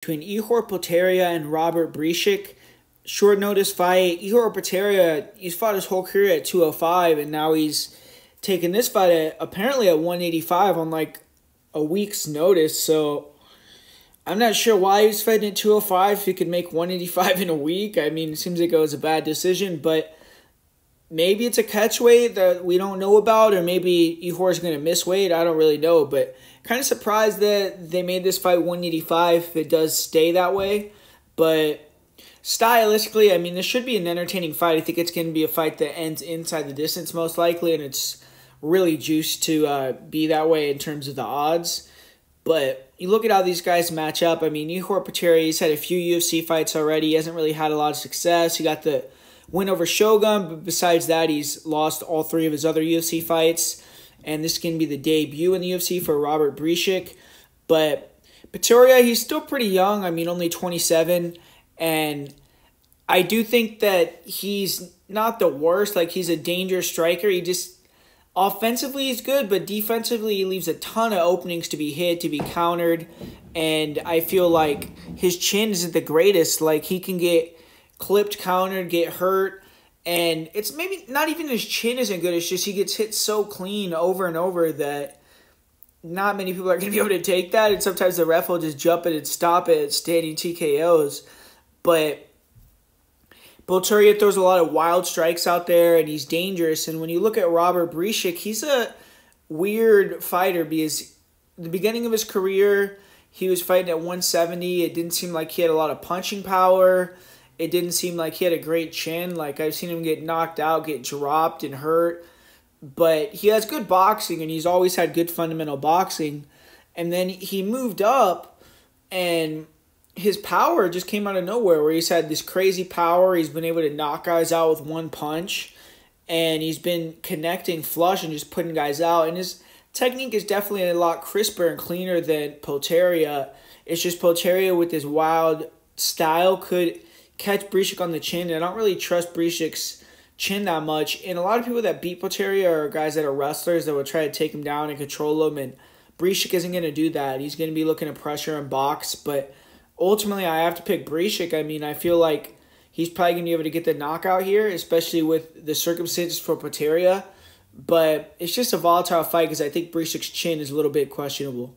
Between Ihor Potieria and Robert Bryczek. Short notice fight. Ihor Potieria, he's fought his whole career at 205, and now he's taking this fight apparently at 185 on like a week's notice. So I'm not sure why he's fighting at 205 if he could make 185 in a week. I mean, it seems like it was a bad decision, but maybe it's a catch weight that we don't know about, or maybe Ihor's going to miss weight. I don't really know, but kind of surprised that they made this fight 185 if it does stay that way. But stylistically, I mean, this should be an entertaining fight. I think it's going to be a fight that ends inside the distance most likely, and it's really juiced to be that way in terms of the odds. But you look at how these guys match up. I mean, Ihor Potieria, he's had a few UFC fights already. He hasn't really had a lot of success. He got the win over Shogun, but besides that, he's lost all three of his other UFC fights. And this can be the debut in the UFC for Robert Bryczek. But Potieria, he's still pretty young. I mean, only 27. And I do think that he's not the worst. Like, he's a dangerous striker. He just, offensively, he's good, but defensively, he leaves a ton of openings to be hit, to be countered. And I feel like his chin isn't the greatest. Like, he can get clipped, countered, get hurt. And it's maybe not even his chin isn't good. It's just he gets hit so clean over and over that not many people are going to be able to take that. And sometimes the ref will just jump it and stop it at standing TKOs. But Potieria throws a lot of wild strikes out there, and he's dangerous. And when you look at Robert Bryczek, he's a weird fighter because at the beginning of his career, he was fighting at 170. It didn't seem like he had a lot of punching power. It didn't seem like he had a great chin. Like, I've seen him get knocked out, get dropped, and hurt. But he has good boxing, and he's always had good fundamental boxing. And then he moved up, and his power just came out of nowhere, where he's had this crazy power. He's been able to knock guys out with one punch, and he's been connecting flush and just putting guys out. And his technique is definitely a lot crisper and cleaner than Potieria. It's just Potieria with his wild style could catch Bryczek on the chin, and I don't really trust Bryczek's chin that much. And a lot of people that beat Potieria are guys that are wrestlers that will try to take him down and control him, and Bryczek isn't going to do that. He's going to be looking to pressure and box, but ultimately I have to pick Bryczek. I mean, I feel like he's probably going to be able to get the knockout here, especially with the circumstances for Potieria, but it's just a volatile fight because I think Bryczek's chin is a little bit questionable.